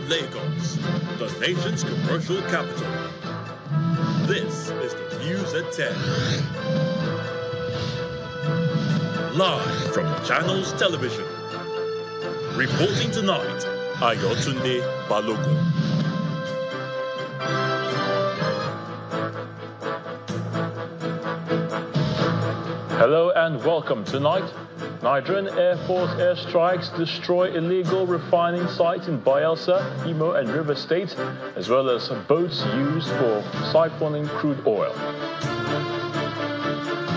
Lagos, the nation's commercial capital. This is the News at 10. Live from Channels Television. Reporting tonight, Ayotunde Balogun. Hello and welcome. Tonight, Nigerian Air Force airstrikes destroy illegal refining sites in Bayelsa, Imo and River State, as well as boats used for siphoning crude oil.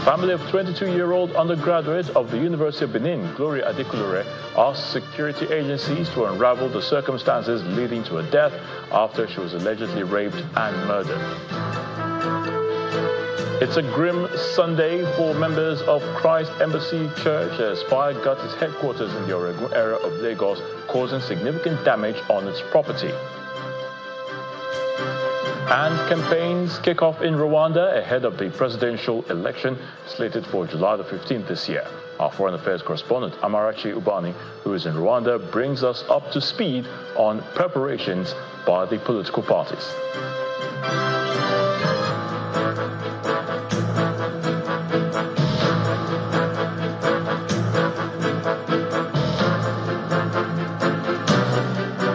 Family of 22-year-old undergraduate of the University of Benin, Gloria Adekunle, asked security agencies to unravel the circumstances leading to her death after she was allegedly raped and murdered. It's a grim Sunday for members of Christ Embassy Church as fire got its headquarters in the Oregun area of Lagos, causing significant damage on its property. And campaigns kick off in Rwanda ahead of the presidential election slated for July the 15th this year. Our foreign affairs correspondent, Amarachi Ubani, who is in Rwanda, brings us up to speed on preparations by the political parties.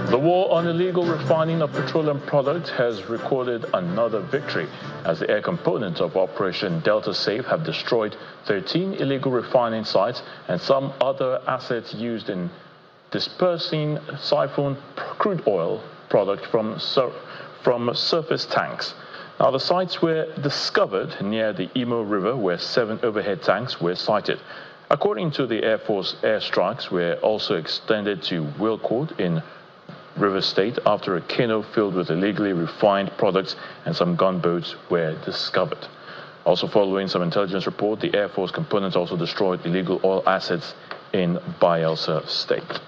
The war on illegal refining of petroleum products has recorded another victory as the air components of Operation Delta Safe have destroyed 13 illegal refining sites and some other assets used in dispersing siphoned crude oil product from surface tanks. Now, the sites were discovered near the Imo River where 7 overhead tanks were sighted. According to the Air Force, airstrikes were also extended to Wilcourt in River State after a canoe filled with illegally refined products and some gunboats were discovered. Also following some intelligence report, the Air Force components also destroyed illegal oil assets in Bayelsa State.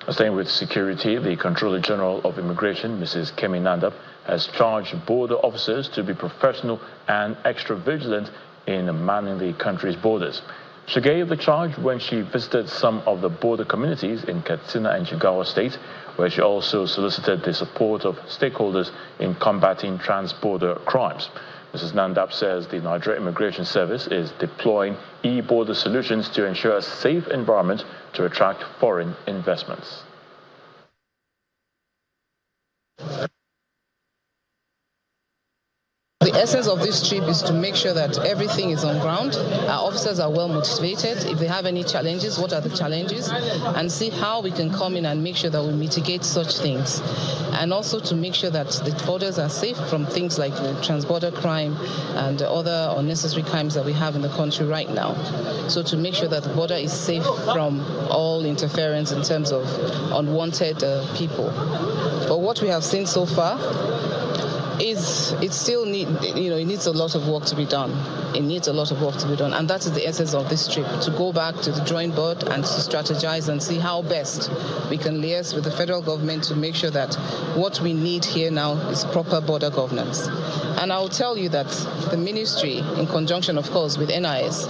Staying with security, the Controller General of Immigration, Mrs. Kemi Nandap, has charged border officers to be professional and extra vigilant in manning the country's borders. She gave the charge when she visited some of the border communities in Katsina and Jigawa State, where she also solicited the support of stakeholders in combating trans-border crimes. Mrs. Nandap says the Nigeria Immigration Service is deploying e-border solutions to ensure a safe environment to attract foreign investments. The essence of this trip is to make sure that everything is on ground. Our officers are well motivated. If they have any challenges, what are the challenges? And see how we can come in and make sure that we mitigate such things. And also to make sure that the borders are safe from things like trans-border crime and other unnecessary crimes that we have in the country right now. So to make sure that the border is safe from all interference in terms of unwanted people. But what we have seen so far is it still it needs a lot of work to be done. It needs a lot of work to be done, and that is the essence of this trip, to go back to the drawing board and to strategize and see how best we can liaise with the federal government to make sure that what we need here now is proper border governance. And I'll tell you that the ministry, in conjunction, of course, with NIS,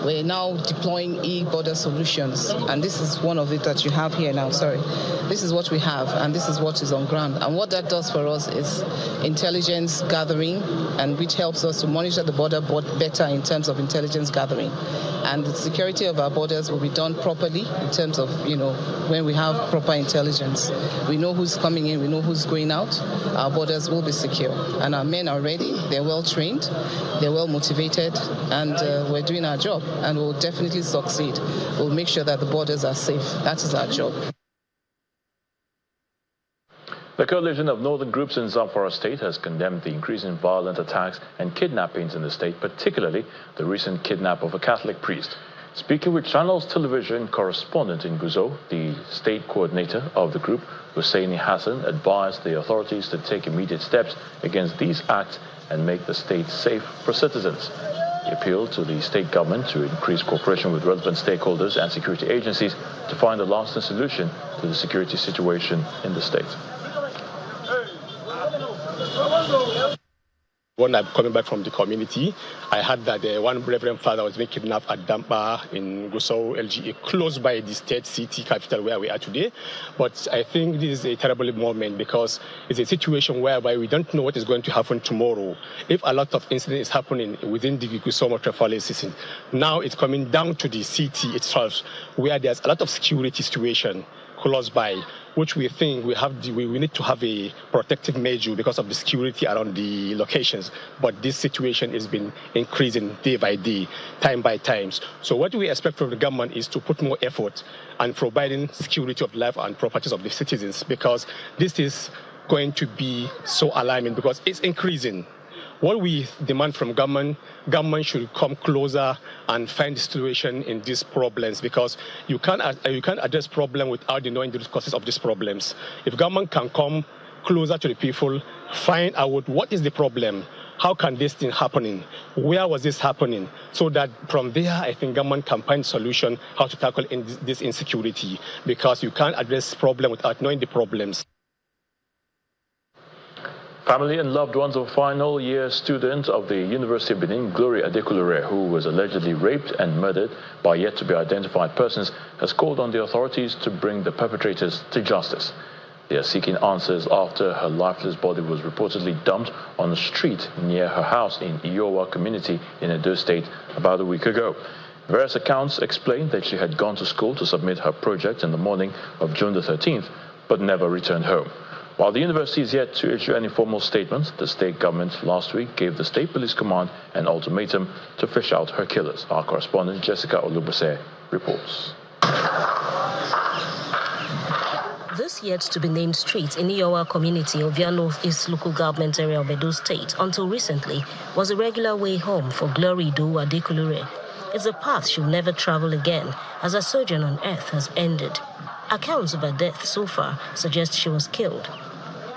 we're now deploying e-border solutions, and this is one of it that you have here now. This is what we have, and this is what is on ground. And what that does for us is intelligence gathering, and which helps us to monitor the border better in terms of intelligence gathering. And the security of our borders will be done properly in terms of, when we have proper intelligence. We know who's coming in, we know who's going out. Our borders will be secure, and our men are ready. They're well trained, they're well motivated, and we're doing our job. And we'll definitely succeed. We'll make sure that the borders are safe. That is our job. The coalition of northern groups in Zamfara State has condemned the increasing violent attacks and kidnappings in the state, particularly the recent kidnap of a Catholic priest. Speaking with Channels Television correspondent in Guzo, the state coordinator of the group, Husseini Hassan, advised the authorities to take immediate steps against these acts and make the state safe for citizens. He appealed to the state government to increase cooperation with relevant stakeholders and security agencies to find a lasting solution to the security situation in the state. When I'm coming back from the community, I heard that one Reverend Father was being kidnapped at Dampa in Gusau, LGA, close by the state city capital where we are today. But I think this is a terrible moment because it's a situation whereby we don't know what is going to happen tomorrow. If a lot of incidents is happening within the Gusau metropolitan system, now it's coming down to the city itself where there's a lot of security situation close by, which we think we need to have a protective measure because of the security around the locations. But this situation has been increasing day by day, time by time. So what we expect from the government is to put more effort on providing security of life and properties of the citizens, because this is going to be so alarming because it's increasing. What we demand from government should come closer and find the solution in these problems, because you can't address problem without knowing the causes of these problems. If government can come closer to the people, find out what is the problem, how can this thing happening, where was this happening, so that from there I think government can find solution how to tackle this insecurity, because you can't address problem without knowing the problems. Family and loved ones of a final year student of the University of Benin, Glory Adekunle, who was allegedly raped and murdered by yet to be identified persons, has called on the authorities to bring the perpetrators to justice. They are seeking answers after her lifeless body was reportedly dumped on a street near her house in Iowa community in Edo State about a week ago. Various accounts explain that she had gone to school to submit her project in the morning of June the 13th, but never returned home. While the university is yet to issue any formal statements, the state government last week gave the State Police Command an ultimatum to fish out her killers. Our correspondent Jessica Olubose reports. This yet-to-be-named street in Iowa community of Via Northeast local government area of Edo State, until recently, was a regular way home for Glory Edo Adekunle. It's a path she'll never travel again, as her sojourn on earth has ended. Accounts of her death so far suggest she was killed.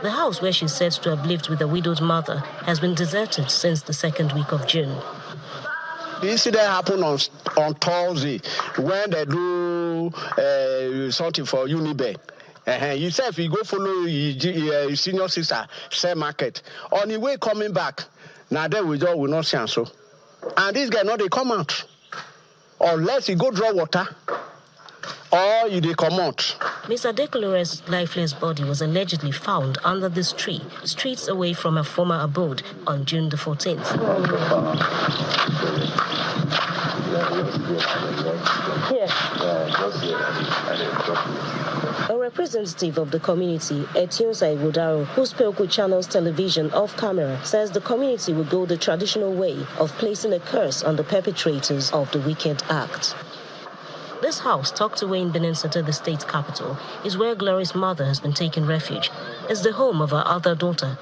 The house where she's said to have lived with her widowed mother has been deserted since the second week of June. The incident happened on Thursday when they do something for Unibank. Yourself, you go follow your senior sister, sell market. On the way coming back, now then we will not see so. And this guy, they come out. Unless you go draw water, or you they come out. Ms. Adekunle's lifeless body was allegedly found under this tree, streets away from her former abode, on June the 14th. A representative of the community, Etionsa Igodaro, who spoke with Channels Television off camera, says the community will go the traditional way of placing a curse on the perpetrators of the wicked act. This house, tucked away in Benin City, the state capital, is where Glory's mother has been taking refuge. It's the home of her other daughter.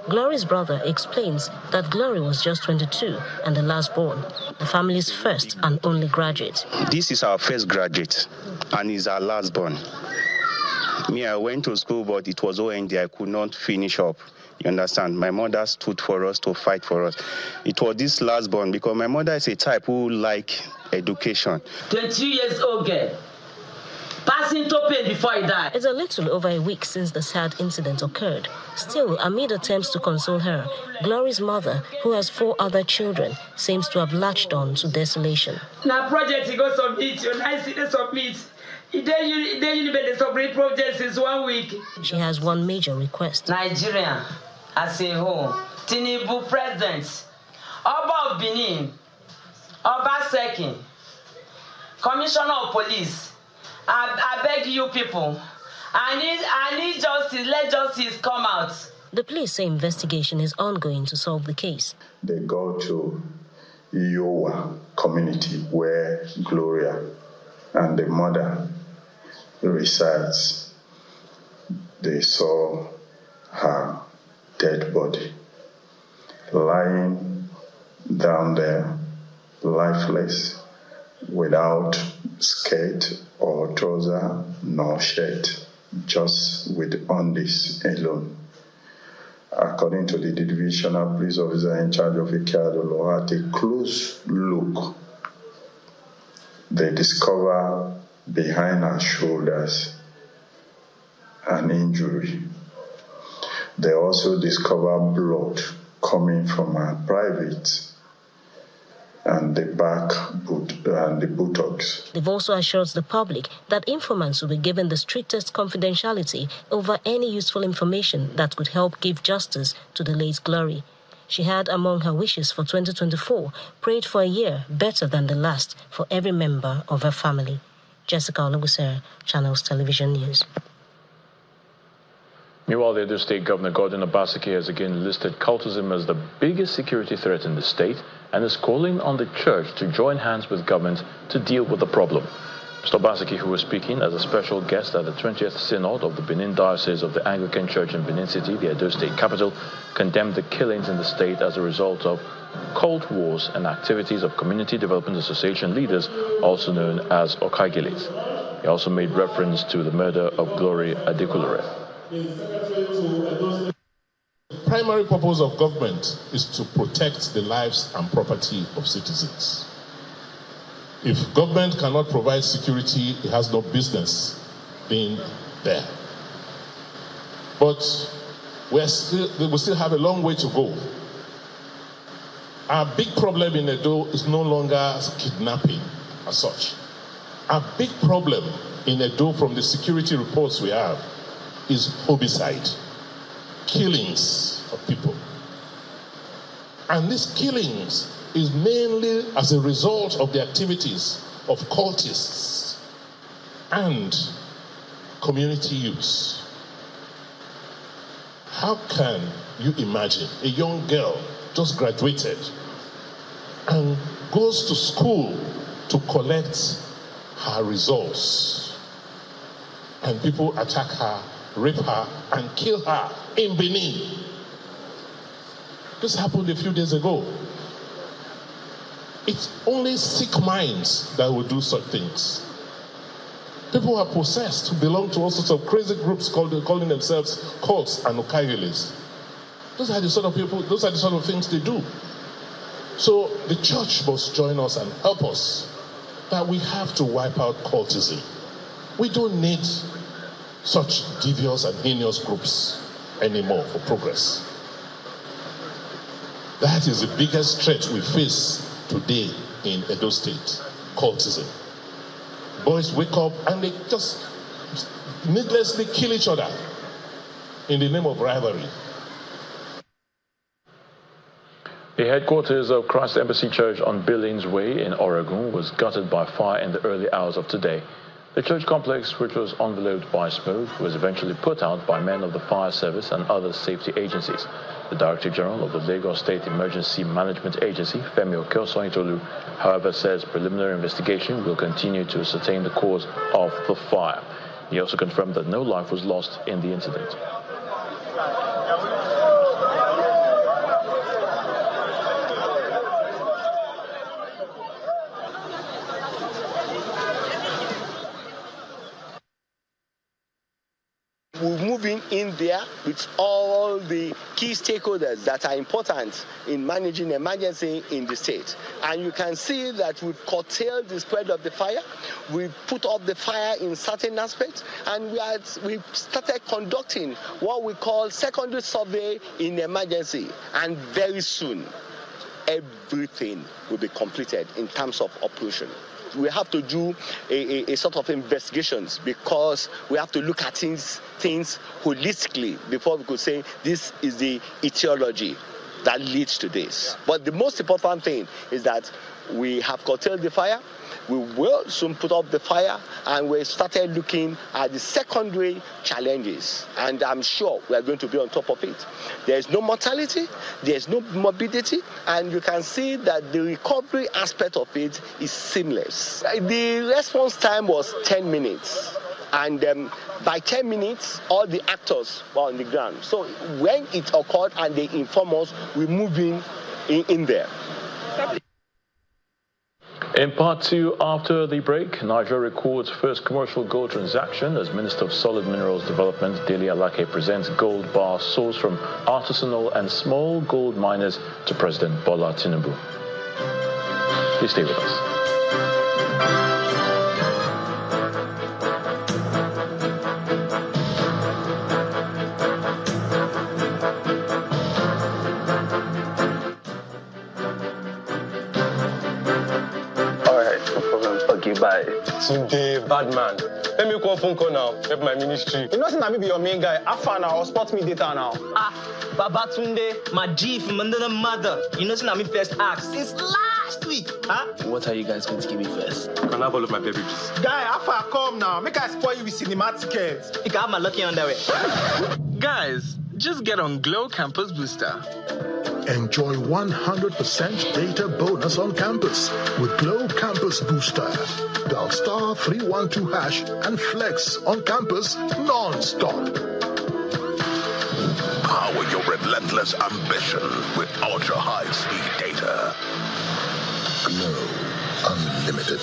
Glory's brother explains that Glory was just 22 and the last born, the family's first and only graduate. This is our first graduate and is our last born. Me, I went to school, but it was OND. I could not finish up. You understand? My mother stood for us to fight for us. It was this last born because my mother is a type who like education. 22 years old girl, passing to pain before he died. It's a little over a week since the sad incident occurred. Still, amid attempts to console her, Glory's mother, who has 4 other children, seems to have latched on to desolation. Now project he goes submit, I see the submit. They submit projects is 1 week. She has one major request. Nigeria, as a whole, Tinubu president, Oba of Benin, Oba Seki, Commissioner of Police, I beg you people, I need justice, let justice come out. The police say investigation is ongoing to solve the case. They go to Iowa community where Gloria and the mother resides. They saw her dead body lying down there, lifeless, without skirt or trouser nor shirt, just with undies alone. According to the divisional police officer in charge of Ikeadolo, at a close look, they discover behind her shoulders an injury. They also discover blood coming from a private and the buttocks. They've also assured the public that informants will be given the strictest confidentiality over any useful information that could help give justice to the late Glory. She had among her wishes for 2024 prayed for a year better than the last for every member of her family. Jessica Olugusere, Channels Television News. Meanwhile, the Edo State Governor Gordon Obaseki has again listed cultism as the biggest security threat in the state and is calling on the church to join hands with government to deal with the problem. Mr. Obaseki, who was speaking as a special guest at the 20th Synod of the Benin Diocese of the Anglican Church in Benin City, the Edo State capital, condemned the killings in the state as a result of cult wars and activities of Community Development Association leaders, also known as Okagiles. He also made reference to the murder of Glory Adekulore. The primary purpose of government is to protect the lives and property of citizens. If government cannot provide security, it has no business being there. But we still have a long way to go. Our big problem in Edo is no longer kidnapping as such. Our big problem in Edo, from the security reports we have, is homicide, killings of people. And these killings is mainly as a result of the activities of cultists and community youths. How can you imagine a young girl just graduated and goes to school to collect her results, and people attack her, rape her, and kill her in Benin? This happened a few days ago. It's only sick minds that will do such things. People are possessed who belong to all sorts of crazy groups calling themselves cults and okagiles. Those are the sort of people, those are the sort of things they do. So the church must join us and help us that we have to wipe out cultism. We don't need such devious and heinous groups anymore for progress. That is the biggest threat we face today in Edo State, cultism. Boys wake up and they just needlessly kill each other in the name of rivalry. The headquarters of Christ Embassy Church on Billings Way in Oregon was gutted by fire in the early hours of today. The church complex, which was enveloped by smoke, was eventually put out by men of the fire service and other safety agencies. The Director General of the Lagos State Emergency Management Agency, Femi Okeosoyintolu, however, says preliminary investigation will continue to ascertain the cause of the fire. He also confirmed that no life was lost in the incident. We're moving in there with all the key stakeholders that are important in managing emergency in the state. And you can see that we've curtailed the spread of the fire. We've put up the fire in certain aspects, and we've started conducting what we call secondary survey in emergency. And very soon, everything will be completed in terms of operation. We have to do a sort of investigations, because we have to look at things holistically before we could say this is the etiology that leads to this. But the most important thing is that we have curtailed the fire. We will soon put up the fire, and we started looking at the secondary challenges, and I'm sure we are going to be on top of it. There is no mortality, there is no morbidity, and you can see that the recovery aspect of it is seamless. The response time was 10 minutes, and by 10 minutes, all the actors were on the ground. So when it occurred and they inform us, we move in there. In part two, after the break, Nigeria records first commercial gold transaction as Minister of Solid Minerals Development, Dele Alake, presents gold bar sourced from artisanal and small gold miners to President Bola Tinubu. Please stay with us. Today, bad man. Let me call phone call now. Help my ministry. You know, since I be your main guy, Afana or spot me data now. Babatunde, my G from under the mother. You know, since I first asked since last week. Huh? What are you guys going to give me first? Can I have all of my beverages? Guy, Afa, come now. Make I spoil you with cinema tickets. You can have my lucky underwear. Guys, just get on Glow Campus Booster. Enjoy 100% data bonus on campus with Glow Campus Booster. Dial *312# and flex on campus non-stop. Power your relentless ambition with ultra-high-speed data. Glow Unlimited.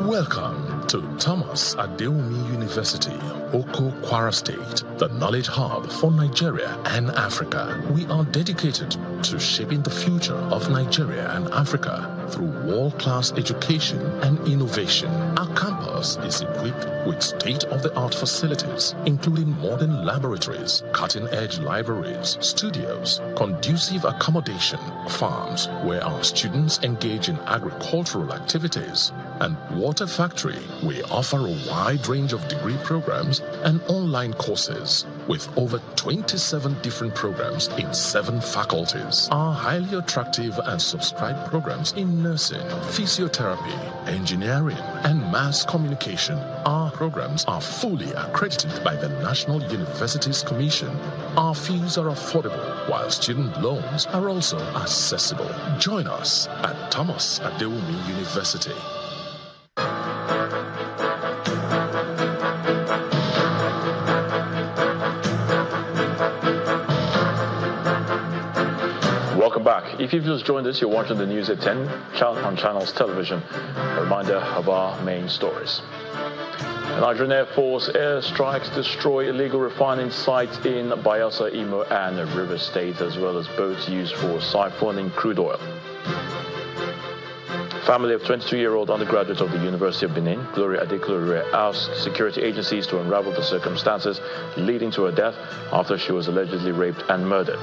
Welcome to Thomas Adewumi University, Oko, Kwara State, the knowledge hub for Nigeria and Africa. We are dedicated to shaping the future of Nigeria and Africa through world-class education and innovation. Our campus is equipped with state-of-the-art facilities, including modern laboratories, cutting-edge libraries, studios, conducive accommodation, farms where our students engage in agricultural activities, and water factory. We offer a wide range of degree programs and online courses with over 27 different programs in 7 faculties. Our highly attractive and subscribed programs in nursing, physiotherapy, engineering, and mass communication. Our programs are fully accredited by the National Universities Commission. Our fees are affordable, while student loans are also accessible. Join us at Thomas Adewumi University. Welcome back. If you've just joined us, you're watching the news at 10 on Channels Television. A reminder of our main stories. The Nigerian Air Force airstrikes destroy illegal refining sites in Bayelsa, Imo, and River State, as well as boats used for siphoning crude oil. Family of 22-year-old undergraduate of the University of Benin, Gloria Adeklore, asked security agencies to unravel the circumstances leading to her death after she was allegedly raped and murdered.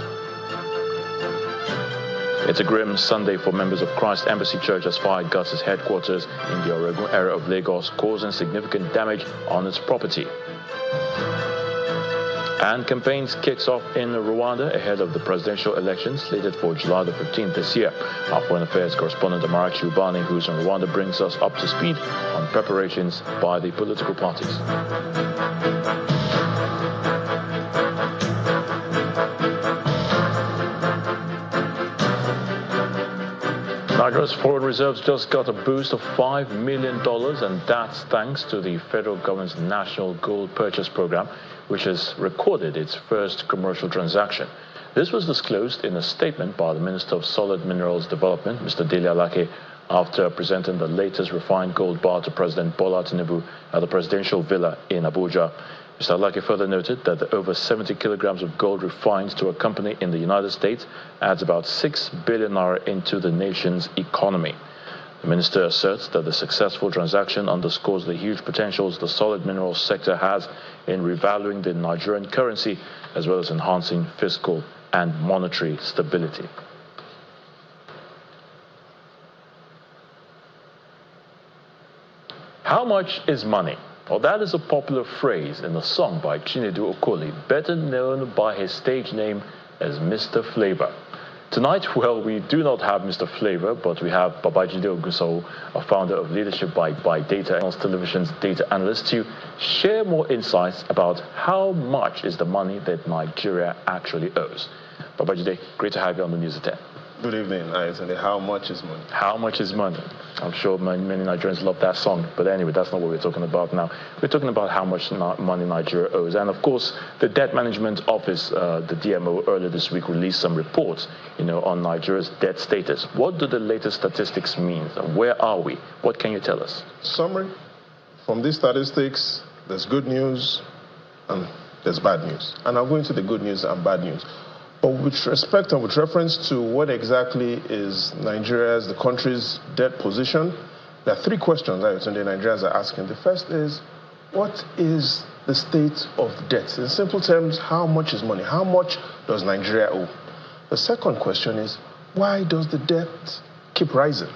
It's a grim Sunday for members of Christ Embassy Church as fire guts its headquarters in the Oregon area of Lagos, causing significant damage on its property. And campaigns kicks off in Rwanda ahead of the presidential elections slated for July the 15th this year. Our foreign affairs correspondent Amarachi Ubani, who's in Rwanda, brings us up to speed on preparations by the political parties. Nigeria's foreign reserves just got a boost of $5 million, and that's thanks to the federal government's National Gold Purchase Program, which has recorded its first commercial transaction. This was disclosed in a statement by the Minister of Solid Minerals Development, Mr. Dele Alake, after presenting the latest refined gold bar to President Bola Tinubu at the presidential villa in Abuja. Mr. Alake further noted that the over 70 kilograms of gold refined to a company in the United States adds about 6 billion naira into the nation's economy. The minister asserts that the successful transaction underscores the huge potentials the solid minerals sector has in revaluing the Nigerian currency, as well as enhancing fiscal and monetary stability. How much is money? Well, that is a popular phrase in a song by Chinedu Okoli, better known by his stage name as Mr. Flavor. Tonight, well, we do not have Mr. Flavor, but we have Babajide Ogunso, a founder of Leadership by Data, Channels Television's data analyst, to share more insights about how much is the money that Nigeria actually owes. Babajide, great to have you on the News at 10. Good evening, Ayatollah. How much is money? How much is money? I'm sure many Nigerians love that song. But anyway, that's not what we're talking about now. We're talking about how much money Nigeria owes. And of course, the Debt Management Office, the DMO, earlier this week released some reports, on Nigeria's debt status. What do the latest statistics mean? Where are we? What can you tell us? Summary. From these statistics, there's good news and there's bad news. And I'll go into the good news and bad news. But with respect and with reference to what exactly is Nigeria's, the country's debt position, there are 3 questions that the Nigerians are asking. The first is, what is the state of debt? In simple terms, how much is money? How much does Nigeria owe? The second question is, why does the debt keep rising?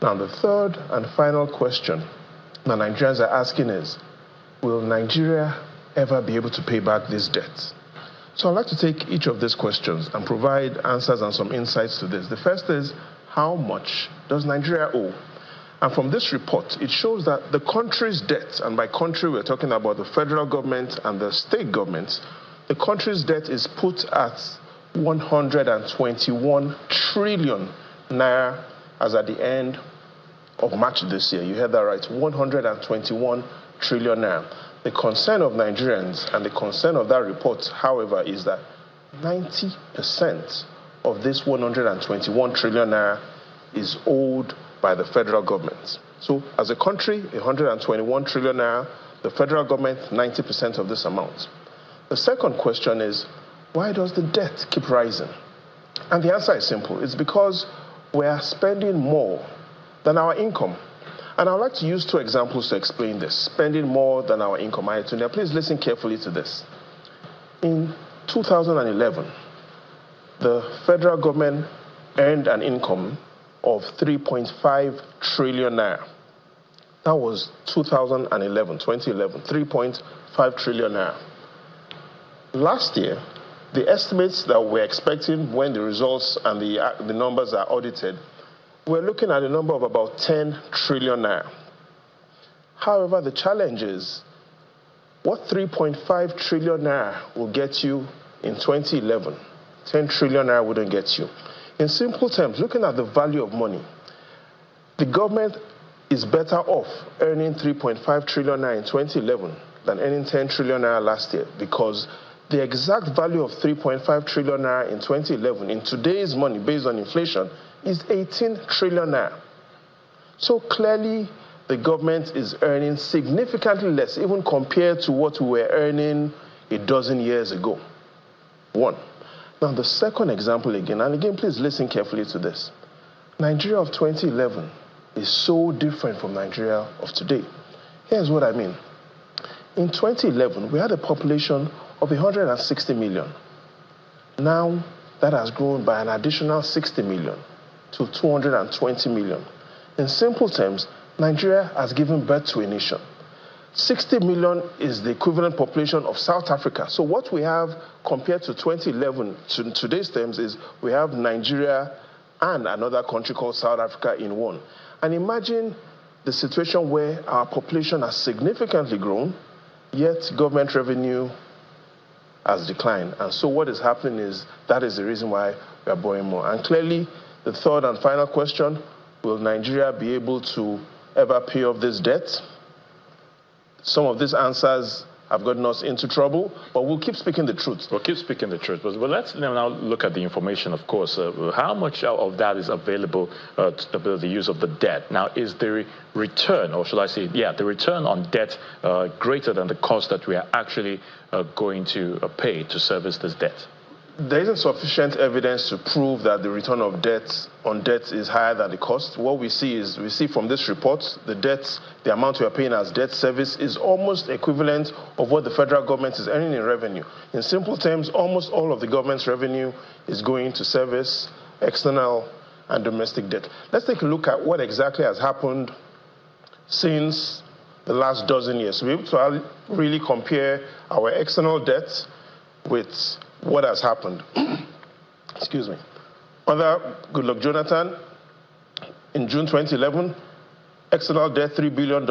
Now, the third and final question that Nigerians are asking is, will Nigeria ever be able to pay back this debt? So I'd like to take each of these questions and provide answers and some insights to this. The first is, how much does Nigeria owe? And from this report, it shows that the country's debt, and by country we're talking about the federal government and the state governments, the country's debt is put at 121 trillion naira as at the end of March this year. You heard that right, 121 trillion naira. The concern of Nigerians and the concern of that report, however, is that 90% of this 121 trillion naira is owed by the federal government. So as a country, 121 trillion naira, the federal government, 90% of this amount. The second question is, why does the debt keep rising? And the answer is simple. It's because we are spending more than our income. And I'd like to use two examples to explain this. Spending more than our income. Now, please listen carefully to this. In 2011, the federal government earned an income of 3.5 trillion naira. That was 2011, 3.5 trillion naira. Last year, the estimates that we're expecting when the results and the numbers are audited, we're looking at a number of about 10 trillion naira. However, the challenge is, what 3.5 trillion naira will get you in 2011, 10 trillion naira wouldn't get you. In simple terms, looking at the value of money, the government is better off earning 3.5 trillion naira in 2011 than earning 10 trillion naira last year, because the exact value of 3.5 trillion naira in 2011 in today's money based on inflation is 18 trillion naira. So clearly the government is earning significantly less even compared to what we were earning a dozen years ago. One. Now the second example again, and again please listen carefully to this. Nigeria of 2011 is so different from Nigeria of today. Here's what I mean. In 2011, we had a population of 160 million. Now, that has grown by an additional 60 million to 220 million. In simple terms, Nigeria has given birth to a nation. 60 million is the equivalent population of South Africa. So what we have compared to 2011, to today's terms, is we have Nigeria and another country called South Africa in one. And imagine the situation where our population has significantly grown, yet government revenue has declined. And so what is happening is that is the reason why we are borrowing more. And clearly, the third and final question, will Nigeria be able to ever pay off this debt? Some of these answers have gotten us into trouble, but we'll keep speaking the truth. We'll keep speaking the truth. But let's now look at the information, of course. How much of that is available to the use of the debt? Now, is the return, or should I say, the return on debt greater than the cost that we are actually going to pay to service this debt? There isn't sufficient evidence to prove that the return of debt is higher than the cost. What we see from this report, the amount we are paying as debt service is almost equivalent of what the federal government is earning in revenue. In simple terms, almost all of the government's revenue is going to service external and domestic debt. Let's take a look at what exactly has happened since the last dozen years. We're able to really compare our external debt with what has happened. Excuse me. Under Goodluck Jonathan, in June 2011, external debt $3 billion.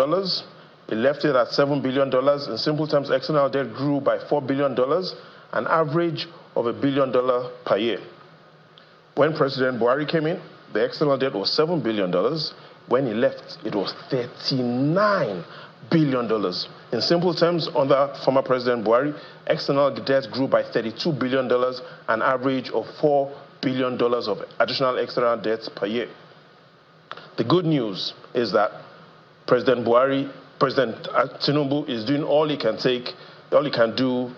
He left it at $7 billion. In simple terms, external debt grew by $4 billion, an average of $1 billion per year. When President Buhari came in, the external debt was $7 billion. When he left, it was $39 billion. In simple terms, under former President Buhari, external debt grew by $32 billion, an average of $4 billion of additional external debt per year. The good news is that President Tinubu is doing all he can do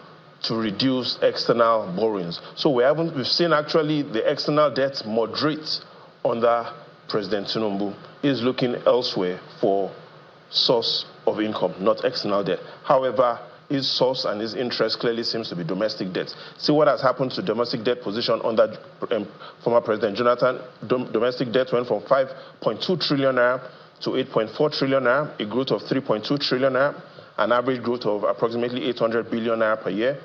to reduce external borrowings. So we've seen actually the external debt moderate under President Tinubu. He's looking elsewhere for source of income, not external debt. However, his source and his interest clearly seems to be domestic debt. See what has happened to domestic debt position under former President Jonathan. Domestic debt went from 5.2 trillion naira to 8.4 trillion naira, a growth of 3.2 trillion naira, an average growth of approximately 800 billion naira per year.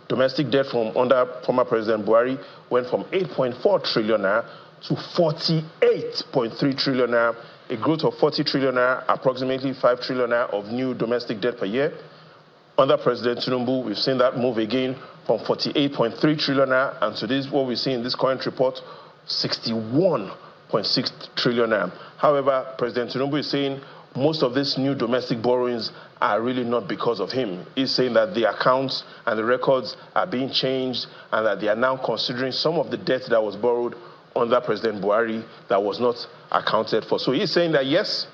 Domestic debt from under former President Buhari went from 8.4 trillion naira to 48.3 trillion naira, a growth of 40 trillion naira, approximately 5 trillion naira of new domestic debt per year. Under President Tinubu, we've seen that move again from 48.3 trillion naira, and to this, what we see in this current report, 61.6 trillion naira. However, President Tinubu is saying most of these new domestic borrowings are really not because of him. He's saying that the accounts and the records are being changed and that they are now considering some of the debt that was borrowed under President Buhari that was not accounted for. So he's saying that, yes,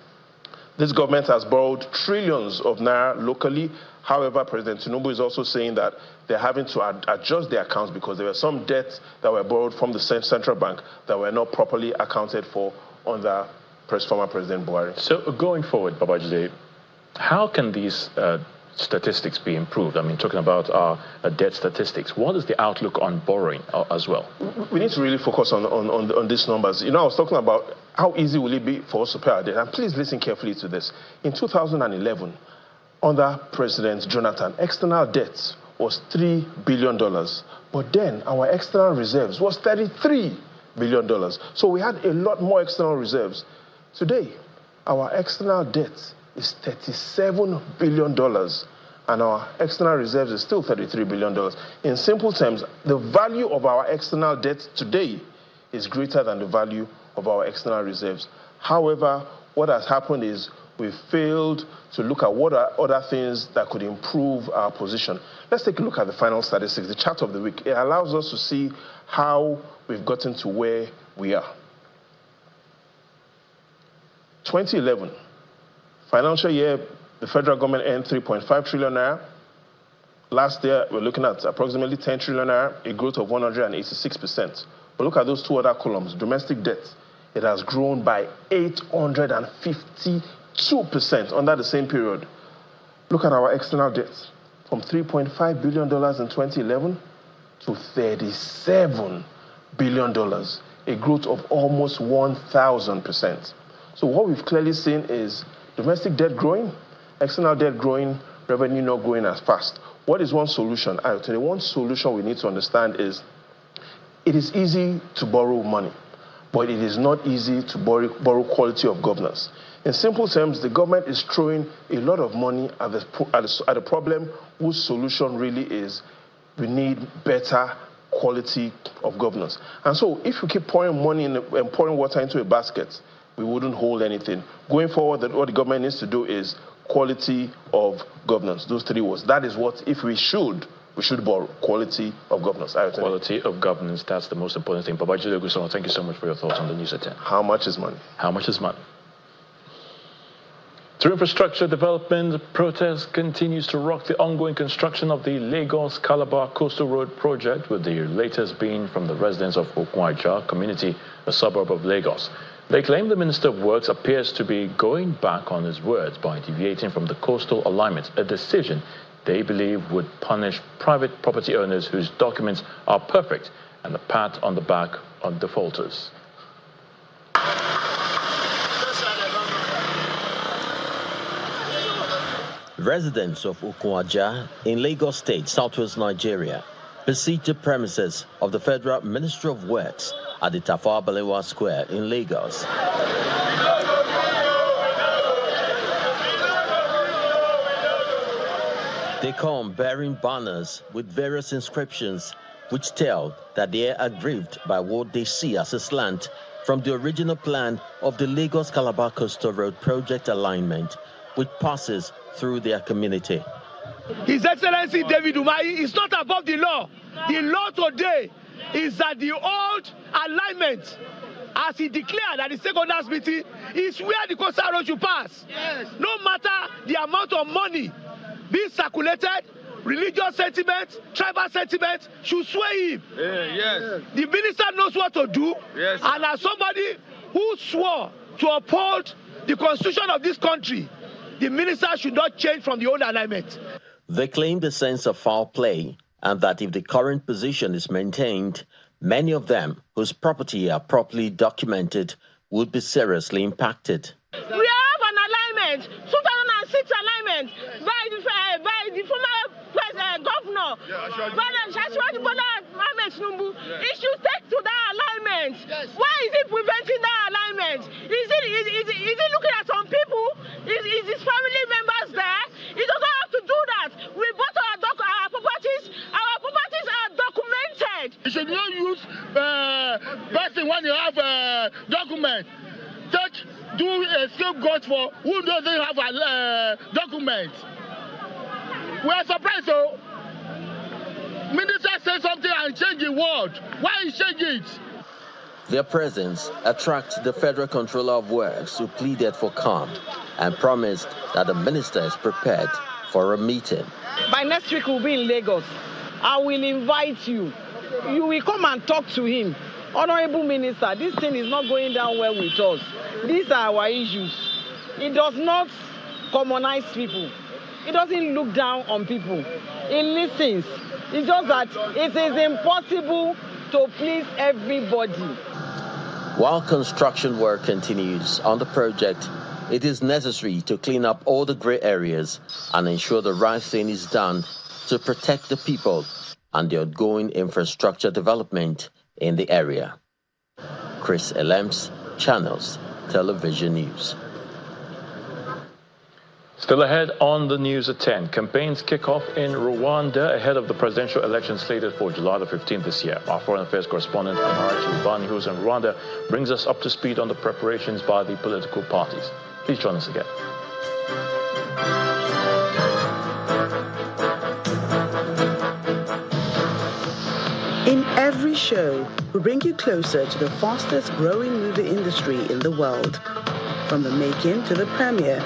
this government has borrowed trillions of naira locally. However, President Tinubu is also saying that they're having to adjust their accounts because there were some debts that were borrowed from the central bank that were not properly accounted for under former President Buhari. So going forward, Babajide, how can these statistics be improved? I mean, talking about our debt statistics, what is the outlook on borrowing as well? We need to really focus on these numbers. You know, I was talking about how easy will it be for us to pay our debt. And please listen carefully to this. In 2011, under President Jonathan, external debt was $3 billion. But then our external reserves was $33 billion. So we had a lot more external reserves. Today, our external debt is $37 billion, and our external reserves is still $33 billion. In simple terms, the value of our external debt today is greater than the value of our external reserves. However, what has happened is we've failed to look at what are other things that could improve our position. Let's take a look at the final statistics, the chart of the week. It allows us to see how we've gotten to where we are. 2011, financial year, the federal government earned 3.5 trillion naira. Last year, we're looking at approximately 10 trillion naira, a growth of 186%. But look at those two other columns. Domestic debt, it has grown by 852% under the same period. Look at our external debt, from $3.5 billion in 2011 to $37 billion, a growth of almost 1,000%. So what we've clearly seen is domestic debt growing, external debt growing, revenue not growing as fast. What is one solution? The one solution we need to understand is it is easy to borrow money, but it is not easy to borrow quality of governance. In simple terms, the government is throwing a lot of money at a problem whose solution really is we need better quality of governance. And so if we keep pouring money and pouring water into a basket, we wouldn't hold anything. Going forward, what the government needs to do is quality of governance. Those three words. That is what, if we should borrow quality of governance. Quality of governance, that's the most important thing. Babajide Ogunsola, thank you so much for your thoughts on the news at 10. How much is money? How much is money? Through infrastructure development, protest continues to rock the ongoing construction of the Lagos-Calabar Coastal Road project, with the latest being from the residents of Okwaja community, a suburb of Lagos. They claim the Minister of Works appears to be going back on his words by deviating from the coastal alignment, a decision they believe would punish private property owners whose documents are perfect and a pat on the back on defaulters. Residents of Okwaja in Lagos State, southwest Nigeria, besieged the premises of the Federal Ministry of Works at the Tafawa Balewa Square in Lagos. They come bearing banners with various inscriptions which tell that they are aggrieved by what they see as a slant from the original plan of the Lagos-Calabar Coastal Road project alignment, which passes through their community. His Excellency David Umahi is not above the law. The law today is that the old alignment, as he declared at the stakeholders meeting, is where the coastal road should pass. Yes. No matter the amount of money being circulated, religious sentiment, tribal sentiment should sway him. Yes. The minister knows what to do, yes. And as somebody who swore to uphold the constitution of this country, the minister should not change from the old alignment. They claimed a sense of foul play and that if the current position is maintained, many of them whose property are properly documented would be seriously impacted. We have an alignment, 2006 alignment, by the former governor, Shashwadi Bola Ahmed Tinubu. He should take to that alignment. Yes. Why is he preventing that alignment? Is he looking at some people? Is his family members there? He doesn't have to do that. We bought our properties. Our properties are documented. You should not use person when you have a document. Do a scapegoat for who doesn't have a document. We are surprised, though. Minister said something and change the word. Why he change it? Their presence attracts the Federal Controller of Works, who pleaded for calm and promised that the minister is prepared for a meeting. By next week, we'll be in Lagos. I will invite you. You will come and talk to him. Honorable Minister, this thing is not going down well with us. These are our issues. It does not commonize people. It doesn't look down on people. It listens. It's just that it is impossible to please everybody. While construction work continues on the project, it is necessary to clean up all the grey areas and ensure the right thing is done to protect the people and the ongoing infrastructure development in the area. Chris Elems, Channels Television News. Still ahead on the news at 10, campaigns kick off in Rwanda ahead of the presidential election slated for July the 15th this year. Our foreign affairs correspondent, Amarachi Ubani, who's in Rwanda, brings us up to speed on the preparations by the political parties. Please join us again. In every show, we bring you closer to the fastest growing movie industry in the world. From the making to the premiere,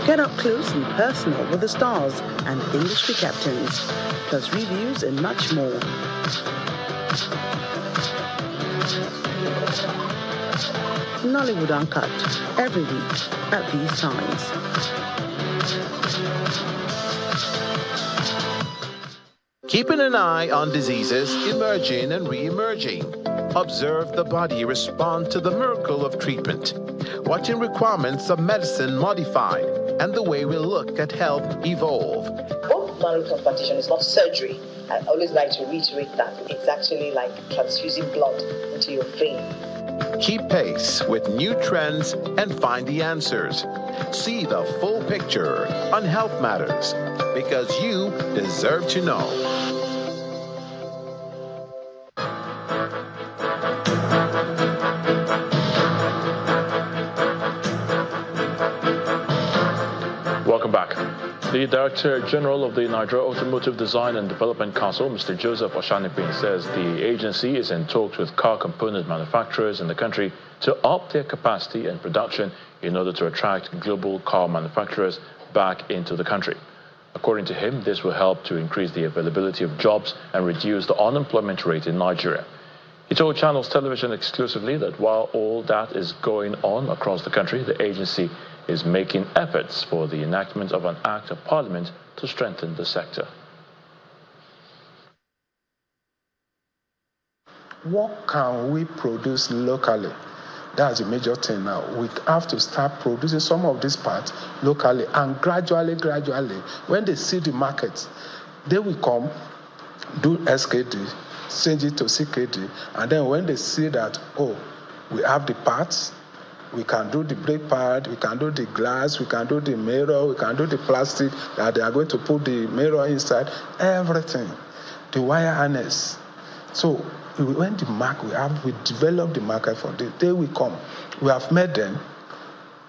get up close and personal with the stars and industry captains, plus reviews and much more. Nollywood Uncut, every week at these times. Keeping an eye on diseases emerging and re-emerging. Observe the body respond to the miracle of treatment. Watching requirements of medicine modified and the way we look at health evolve. Bone marrow transplantation is not surgery. I always like to reiterate that. It's actually like transfusing blood into your vein. Keep pace with new trends and find the answers. See the full picture on Health Matters, because you deserve to know. Welcome back. The Director General of the Nigeria Automotive Design and Development Council, Mr. Joseph Oshanipin, says the agency is in talks with car component manufacturers in the country to up their capacity and production in order to attract global car manufacturers back into the country. According to him, this will help to increase the availability of jobs and reduce the unemployment rate in Nigeria. He told Channels Television exclusively that while all that is going on across the country, the agency is making efforts for the enactment of an act of parliament to strengthen the sector. What can we produce locally? That's a major thing now. We have to start producing some of these parts locally, and gradually, when they see the market, they will come, do SKD, change it to CKD, and then when they see that, oh, we have the parts, we can do the brake pad, we can do the glass, we can do the mirror, we can do the plastic that they are going to put the mirror inside, everything, the wire harness. So when the market, we develop the market for this, they will come. We have met them.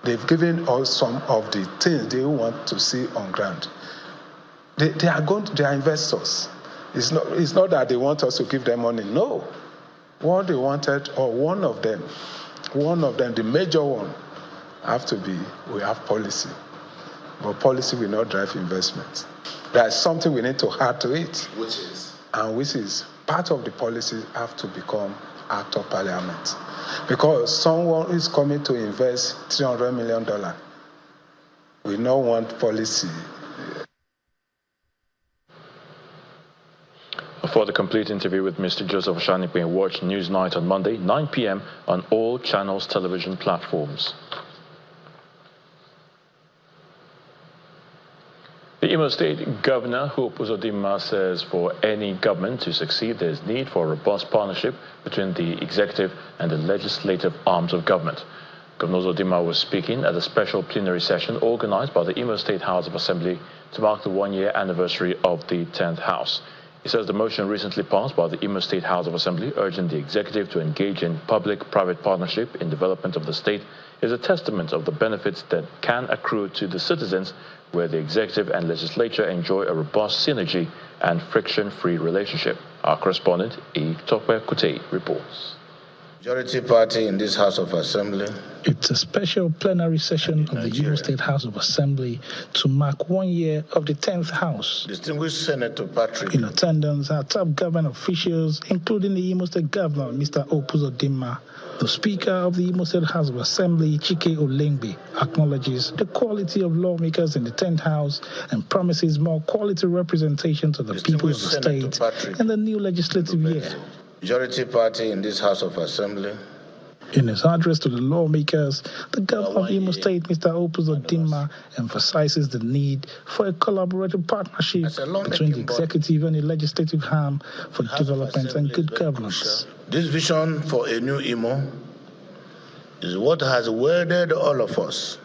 They've given us some of the things they want to see on ground. They are investors. It's not that they want us to give them money. No. What they wanted, or one of them, the major one, we have policy. But policy will not drive investment. There is something we need to add to it. Which is part of the policy have to become Act of Parliament. Because someone is coming to invest $300 million. We don't want policy. For the complete interview with Mr. Joseph Oshanipwe, watch Newsnight on Monday, 9 p.m. on all channels television platforms. The Imo State Governor, Hope Uzodimma, says for any government to succeed, there is need for a robust partnership between the executive and the legislative arms of government. Governor Uzodimma was speaking at a special plenary session organized by the Imo State House of Assembly to mark the one-year anniversary of the 10th House. He says the motion recently passed by the Imo State House of Assembly urging the executive to engage in public-private partnership in development of the state is a testament of the benefits that can accrue to the citizens, where the executive and legislature enjoy a robust synergy and friction-free relationship. Our correspondent, Tope Kute, reports. Majority party in this House of Assembly. It's a special plenary session of the Imo State House of Assembly to mark 1 year of the 10th House. Distinguished Senator Patrick. In attendance are top government officials, including the Imo State Governor, Mr. Hope Uzodimma. The Speaker of the Imo State House of Assembly, Chike Olengbe, acknowledges the quality of lawmakers in the 10th House and promises more quality representation to the people of the state in the new legislative year. Majority party in this House of Assembly. In his address to the lawmakers, the Governor of Imo State, Mr. Hope Uzodimma, emphasizes the need for a collaborative partnership between the executive and the legislative arm for development and good governance. This vision for a new Imo is what has welded all of us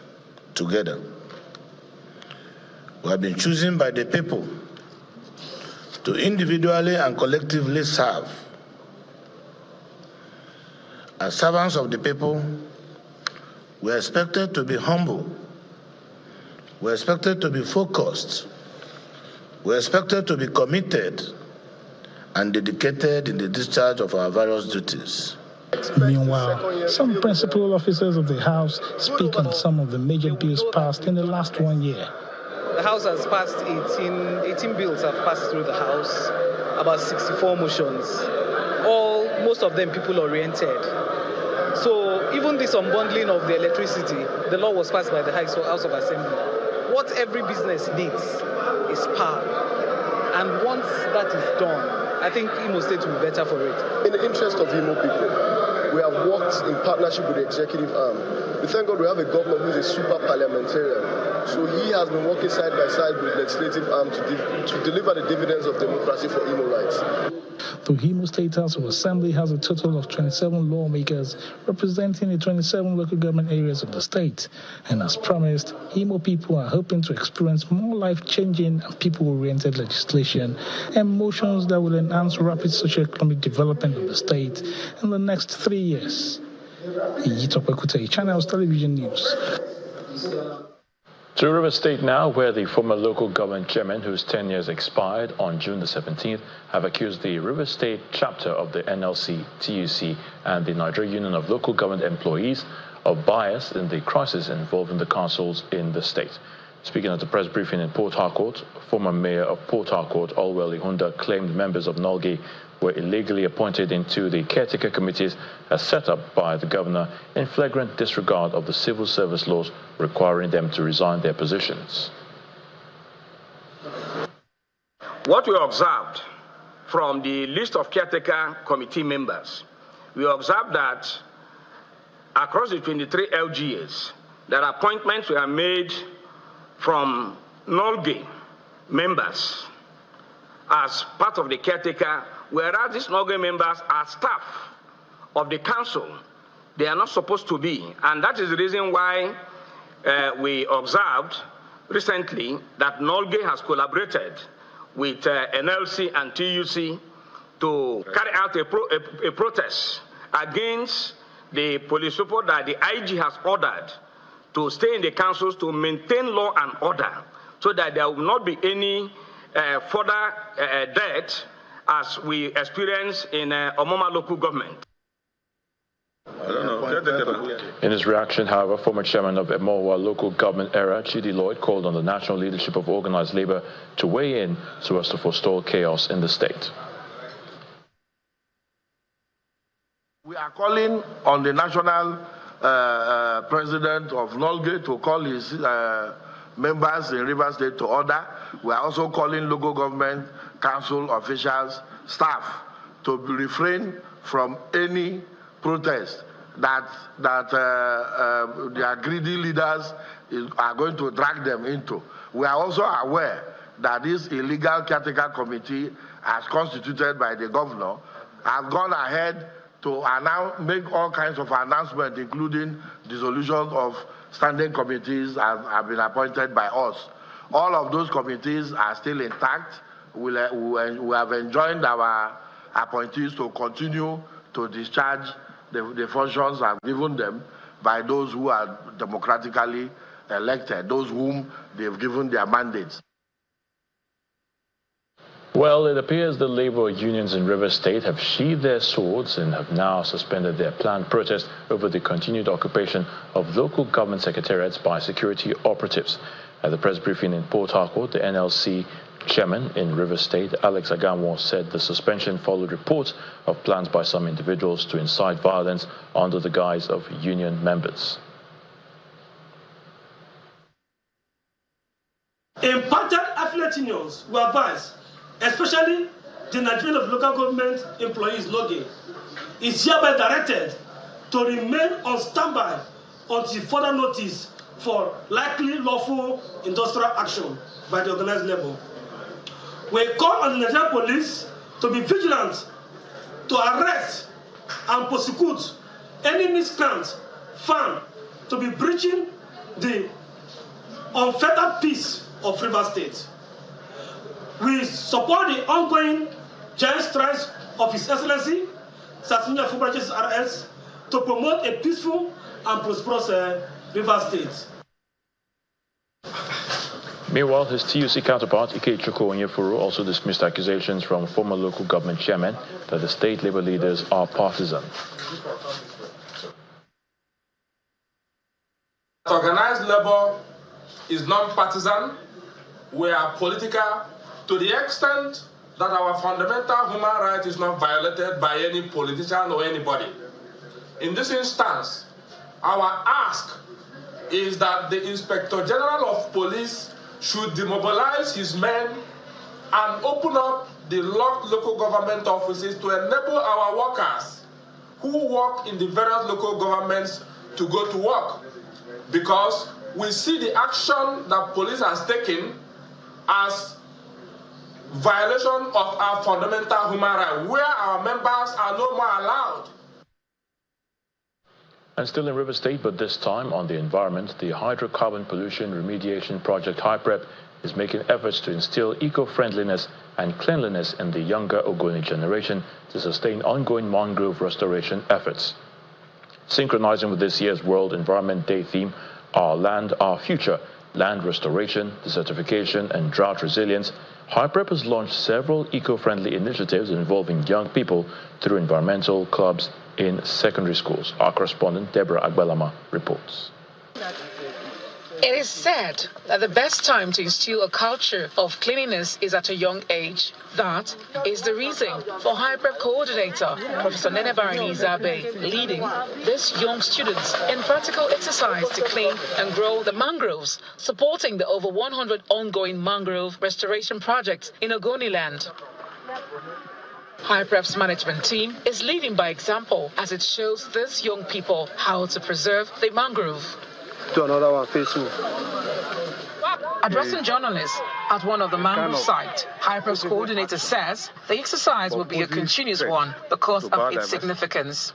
together. We have been chosen by the people to individually and collectively serve. As servants of the people, we are expected to be humble. We are expected to be focused. We are expected to be committed and dedicated in the discharge of our various duties. Meanwhile, some principal officers of the House speak on some of the major bills passed in the last 1 year. The House has passed 18 bills have passed through the House, about 64 motions. Most of them people-oriented. So even this unbundling of the electricity, the law was passed by the House of Assembly. What every business needs is power. And once that is done, I think Imo State will be better for it. In the interest of Imo people, we have worked in partnership with the executive arm. We thank God we have a governor who is a super parliamentarian. So he has been working side by side with the legislative arm to deliver the dividends of democracy for Imo rights. The Imo State House of Assembly has a total of 27 lawmakers representing the 27 local government areas of the state. And as promised, Imo people are hoping to experience more life-changing and people-oriented legislation and motions that will enhance rapid socio-economic development of the state in the next 3 years. Tope Kute, Channels Television News. To River State now, where the former local government chairman, whose 10 years expired on June the 17th, have accused the River State chapter of the NLC, TUC, and the Nigeria Union of Local Government Employees of bias in the crisis involving the councils in the state. Speaking at the press briefing in Port Harcourt, former mayor of Port Harcourt, Olwell Ihunda, claimed members of Nolge were illegally appointed into the caretaker committees as set up by the governor in flagrant disregard of the civil service laws requiring them to resign their positions. What we observed from the list of caretaker committee members, we observed that across the 23 LGAs, that appointments were made from Nolge members as part of the caretaker, whereas these Nolge members are staff of the council. They are not supposed to be. And that is the reason why we observed recently that Nolge has collaborated with NLC and TUC to carry out a protest against the police report that the IG has ordered to stay in the councils to maintain law and order so that there will not be any further death as we experience in Omoma local government. In his reaction, however, former chairman of Emowa local government era, Chidi Lloyd, called on the national leadership of organized labor to weigh in so as to forestall chaos in the state. We are calling on the national president of Nolge to call his members in River State to order. We are also calling local government council officials staff to refrain from any protest that their greedy leaders are going to drag them into. We are also aware that this illegal caretaker committee, as constituted by the governor, has gone ahead to make all kinds of announcements, including dissolution of standing committees have been appointed by us. All of those committees are still intact. We have enjoined our appointees to continue to discharge the functions I've given them by those who are democratically elected, those whom they've given their mandates. Well, it appears the labor unions in Rivers State have sheathed their swords and have now suspended their planned protest over the continued occupation of local government secretariats by security operatives. At the press briefing in Port Harcourt, the NLC chairman in Rivers State, Alex Agamwo, said the suspension followed reports of plans by some individuals to incite violence under the guise of union members. Impacted affiliate unions were advised, especially the Nigerian of Local Government Employees Login, is hereby directed to remain on standby until further notice for likely lawful industrial action by the organized labor. We call on the Nigerian police to be vigilant, to arrest and prosecute any miscreant found to be breaching the unfettered peace of Rivers State. We support the ongoing giant strides of His Excellency, Sassoon Fubaches RS, to promote a peaceful and prosperous Rivers State. Meanwhile, his TUC counterpart, Ikechukwu Onyefuru, also dismissed accusations from former local government chairmen that the state labor leaders are partisan. Organized labor is non-partisan. We are political to the extent that our fundamental human right is not violated by any politician or anybody. In this instance, our ask is that the Inspector General of Police should demobilize his men and open up the locked local government offices to enable our workers who work in the various local governments to go to work. Because we see the action that police has taken as violation of our fundamental human right, where our members are no more allowed. And still in Rivers State, but this time on the environment, the Hydrocarbon Pollution Remediation Project HYPREP is making efforts to instill eco-friendliness and cleanliness in the younger Ogoni generation to sustain ongoing mangrove restoration efforts. Synchronizing with this year's World Environment Day theme, Our Land, Our Future, land restoration, desertification, and drought resilience, HYPREP has launched several eco-friendly initiatives involving young people through environmental clubs in secondary schools. Our correspondent, Deborah Agbalama, reports. It is said that the best time to instill a culture of cleanliness is at a young age. That is the reason for HYPREP coordinator, Professor Nene Barani-Zabe, leading these young students in practical exercise to clean and grow the mangroves, supporting the over 100 ongoing mangrove restoration projects in Ogoni land. HYPREP's management team is leading by example as it shows these young people how to preserve the mangrove. To another one facing. Addressing journalists at one of the mangrove sites, HYPREP's coordinator says the exercise will be a continuous one because of its significance.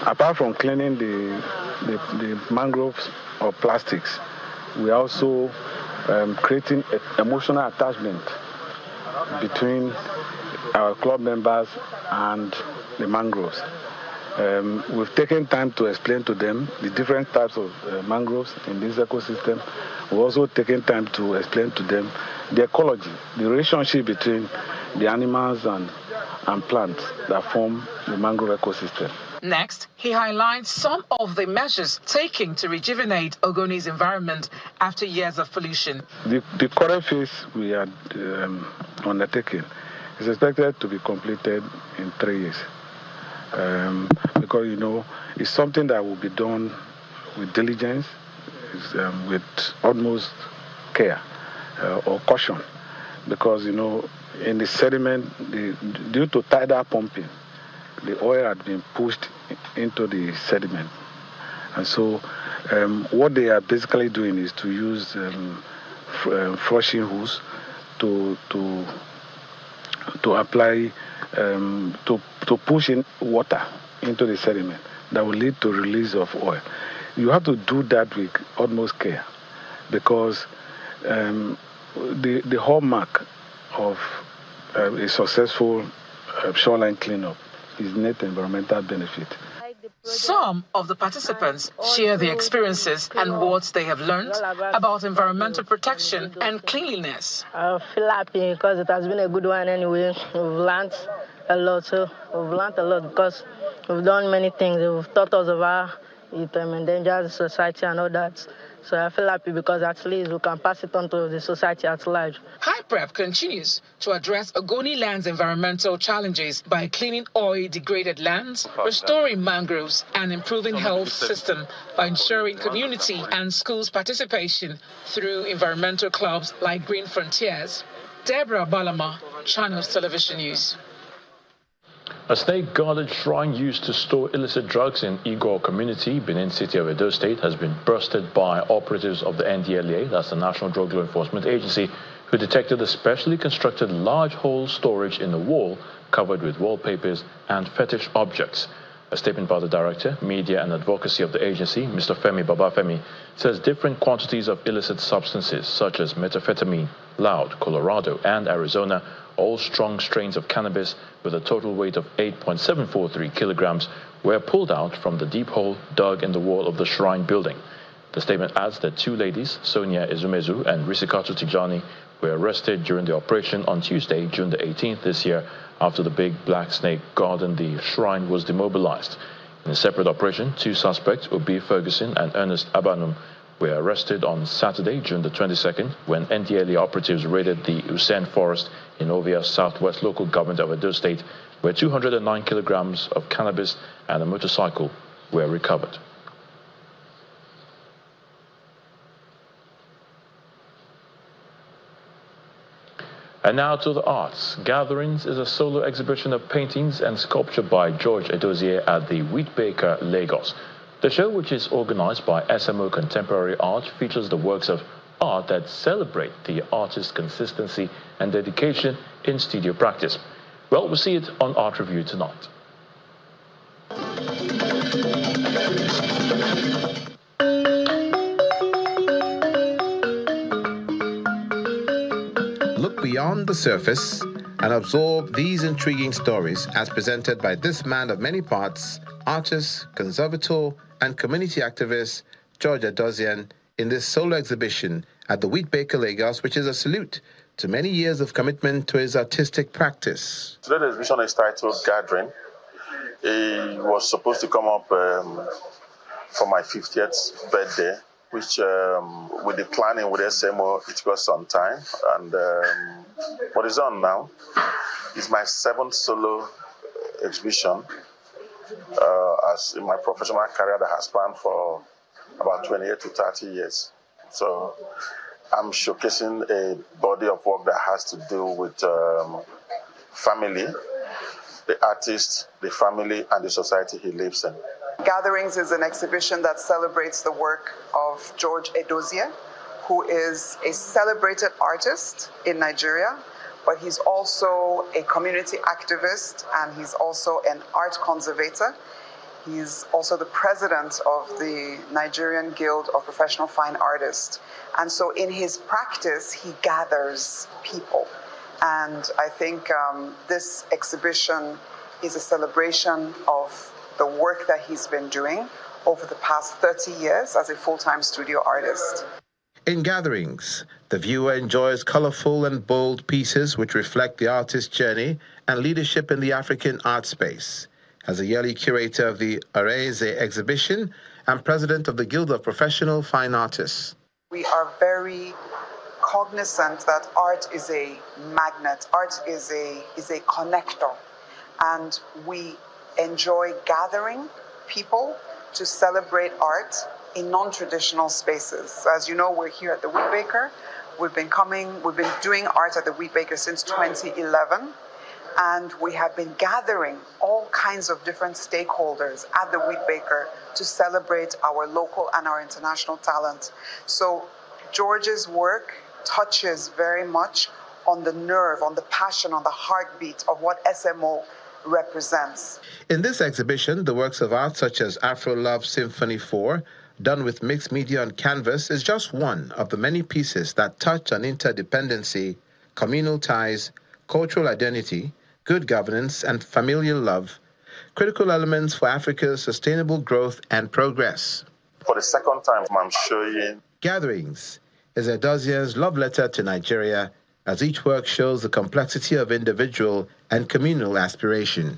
Apart from cleaning the mangroves of plastics, we are also creating emotional attachment between our club members and the mangroves. We've taken time to explain to them the different types of mangroves in this ecosystem. We've also taken time to explain to them the ecology, the relationship between the animals and plants that form the mangrove ecosystem. Next, he highlights some of the measures taken to rejuvenate Ogoni's environment after years of pollution. The current phase we are undertaking is expected to be completed in 3 years. Because, it's something that will be done with diligence, with utmost care or caution. Because, in the sediment, due to tidal pumping, the oil had been pushed into the sediment. And so what they are basically doing is to use flushing hose to apply, to push in water into the sediment that will lead to release of oil. You have to do that with utmost care, because the hallmark of a successful shoreline cleanup is net environmental benefit. Some of the participants share their experiences and what they have learned about environmental protection and cleanliness. I feel happy because it has been a good one anyway. We've learned a lot, because we've done many things. We've taught us about it endangers society and all that. So I feel happy because at least we can pass it on to the society at large. HyPrep continues to address Ogoni land's environmental challenges by cleaning oil-degraded lands, restoring mangroves, and improving health system by ensuring community and schools participation through environmental clubs like Green Frontiers. Deborah Balama, Channels Television News. A snake-guarded shrine used to store illicit drugs in Igor community, Benin City of Edo State, has been busted by operatives of the NDLEA, that's the National Drug Law Enforcement Agency, who detected a specially constructed large hole storage in the wall covered with wallpapers and fetish objects. A statement by the Director, Media and Advocacy of the agency, Mr. Femi Babafemi, says different quantities of illicit substances such as methamphetamine, Loud, Colorado, and Arizona, all strong strains of cannabis with a total weight of 8.743 kilograms, were pulled out from the deep hole dug in the wall of the shrine building. The statement adds that two ladies, Sonia Ezumezu and Risikato Tijani, were arrested during the operation on Tuesday, June the 18th this year, after the big black snake guarding the shrine was demobilized. In a separate operation, two suspects, Obi Ferguson and Ernest Abanum, were arrested on Saturday, June the 22nd, when NDLEA operatives raided the Usain Forest in Ovia's southwest local government of Edo State, where 209 kilograms of cannabis and a motorcycle were recovered. And now to the arts. Gatherings is a solo exhibition of paintings and sculpture by George Edozie at the Wheatbaker, Lagos. The show, which is organized by SMO Contemporary Art, features the works of art that celebrate the artist's consistency and dedication in studio practice. Well, we'll see it on Art Review tonight. Look beyond the surface and absorb these intriguing stories as presented by this man of many parts, artist, conservator, and community activist George Edozie in this solo exhibition at the Wheatbaker, Lagos, which is a salute to many years of commitment to his artistic practice. Today's exhibition is titled Gathering. It was supposed to come up for my 50th birthday, which with the planning with SMO, it got some time. And what is on now is my 7th solo exhibition. As in my professional career that has spanned for about 28 to 30 years. So I'm showcasing a body of work that has to do with family, the artist, the family, and the society he lives in. Gatherings is an exhibition that celebrates the work of George Edozie, who is a celebrated artist in Nigeria, but he's also a community activist and he's also an art conservator. He's also the president of the Nigerian Guild of Professional Fine Artists. And so in his practice, he gathers people. And I think this exhibition is a celebration of the work that he's been doing over the past 30 years as a full-time studio artist. In Gatherings, the viewer enjoys colorful and bold pieces which reflect the artist's journey and leadership in the African art space. As a yearly curator of the Areze exhibition and president of the Guild of Professional Fine Artists. We are very cognizant that art is a magnet, art is a connector, and we enjoy gathering people to celebrate art in non-traditional spaces. So as you know, we're here at the Wheatbaker, We've been doing art at the Wheat Baker since 2011, and we have been gathering all kinds of different stakeholders at the Wheat Baker to celebrate our local and our international talent. So George's work touches very much on the nerve, on the passion, on the heartbeat of what SMO represents. In this exhibition, the works of art such as Afro Love Symphony 4, done with mixed media on canvas, is just one of the many pieces that touch on interdependency, communal ties, cultural identity, good governance, and familial love, critical elements for Africa's sustainable growth and progress. For the second time, I'm showing Gatherings is Edosia's love letter to Nigeria, as each work shows the complexity of individual and communal aspiration.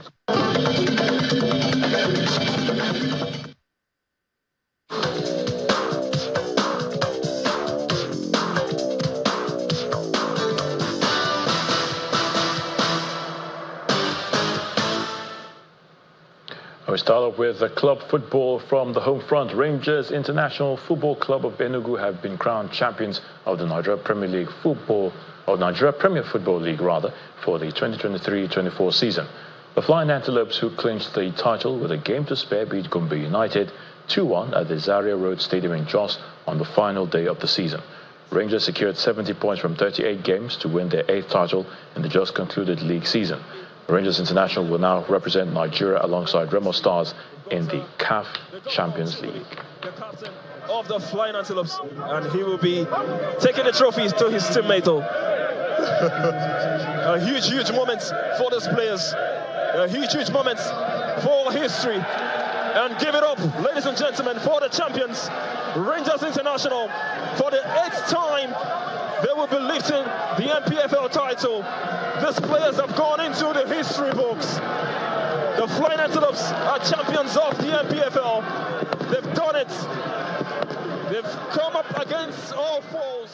We start off with the club football from the home front. Rangers International Football Club of Enugu have been crowned champions of the Nigeria Premier Football League for the 2023-24 season. The Flying Antelopes, who clinched the title with a game to spare, beat Gombe United 2-1 at the Zaria Road Stadium in Jos on the final day of the season. Rangers secured 70 points from 38 games to win their 8th title in the just concluded league season. Rangers International will now represent Nigeria alongside Remo Stars in the CAF Champions League. The captain of the Flying Antelopes, and he will be taking the trophies to his teammate. A huge moment for these players. A huge moment for history. And give it up, ladies and gentlemen, for the champions, Rangers International. For the 8th time, they will be lifting the NPFL title. These players have gone into the history books. The Flying Antelopes are champions of the NPFL. They've done it. They've come up against all foes.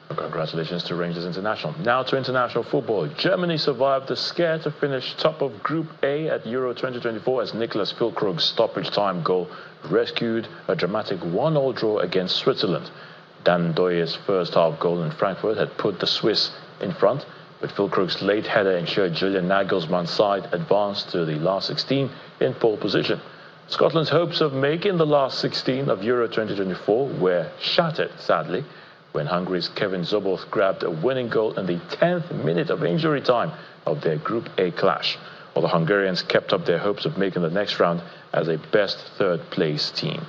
Congratulations to Rangers International. Now to international football. Germany survived the scare to finish top of Group A at Euro 2024 as Nicholas Füllkrug's stoppage time goal rescued a dramatic 1-1 draw against Switzerland. Dan Doye's first half goal in Frankfurt had put the Swiss in front, but Füllkrug's late header ensured Julian Nagelsmann's side advanced to the last 16 in pole position. Scotland's hopes of making the last 16 of Euro 2024 were shattered, sadly, when Hungary's Kevin Zoboth grabbed a winning goal in the 10th minute of injury time of their Group A clash, while the Hungarians kept up their hopes of making the next round as a best third-place team.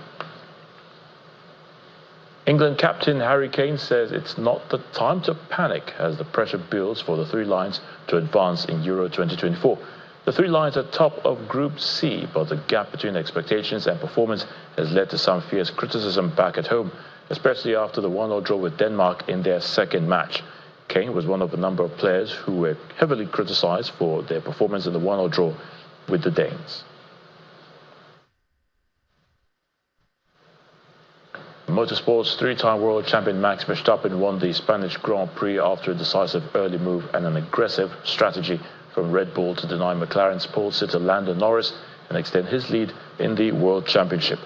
England captain Harry Kane says it's not the time to panic as the pressure builds for the Three Lions to advance in Euro 2024. The Three Lions are top of Group C, but the gap between expectations and performance has led to some fierce criticism back at home, especially after the 1-1 draw with Denmark in their second match. Kane was one of a number of players who were heavily criticized for their performance in the 1-1 draw with the Danes. Motorsports, 3-time world champion Max Verstappen won the Spanish Grand Prix after a decisive early move and an aggressive strategy from Red Bull to deny McLaren's pole sitter Lando Norris and extend his lead in the World Championship.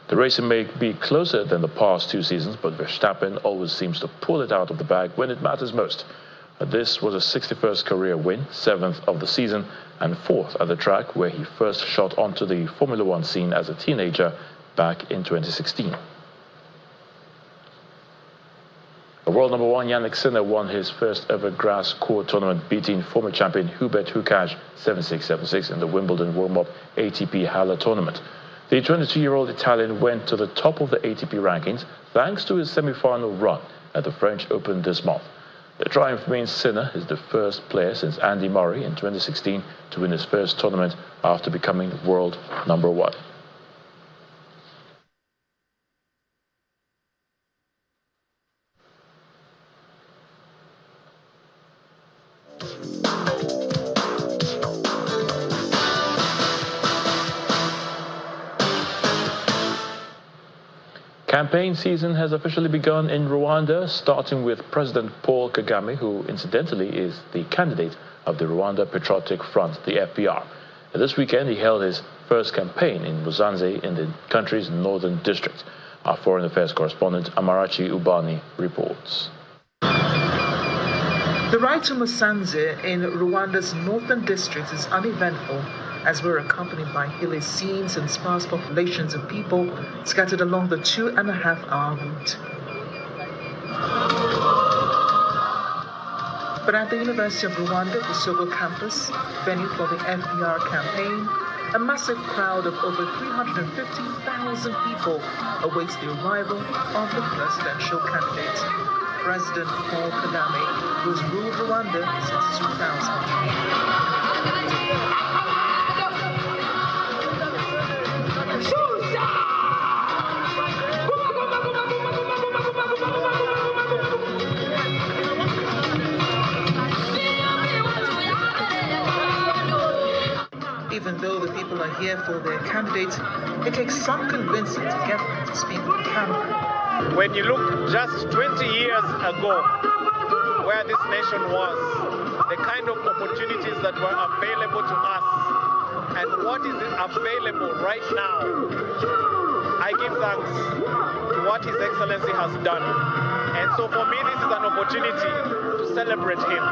The racing may be closer than the past 2 seasons, but Verstappen always seems to pull it out of the bag when it matters most. This was a 61st career win, 7th of the season, and 4th at the track where he first shot onto the Formula One scene as a teenager back in 2016. The world number 1 Yannick Sinner won his first ever grass court tournament, beating former champion Hubert Hurkacz 7-6, 7-6 in the Wimbledon warm-up ATP Halle tournament. The 22-year-old Italian went to the top of the ATP rankings thanks to his semi-final run at the French Open this month. The triumph means Sinner is the first player since Andy Murray in 2016 to win his first tournament after becoming world number 1. Campaign season has officially begun in Rwanda, starting with President Paul Kagame, who incidentally is the candidate of the Rwanda Patriotic Front, the FPR. This weekend he held his first campaign in Musanze in the country's northern district. Our foreign affairs correspondent Amarachi Ubani reports. The ride to Musanze in Rwanda's northern district is uneventful, as we're accompanied by hilly scenes and sparse populations of people scattered along the 2.5-hour route. But at the University of Rwanda, the Sogo campus, venue for the FDR campaign, a massive crowd of over 350,000 people awaits the arrival of the presidential candidate, President Paul Kagame, who has ruled Rwanda since 2000. Even though the people are here for their candidate, it takes some convincing to get them to speak with the camera. When you look just 20 years ago, where this nation was, the kind of opportunities that were available to us, and what is available right now, I give thanks to what His Excellency has done. And so for me, this is an opportunity to celebrate him.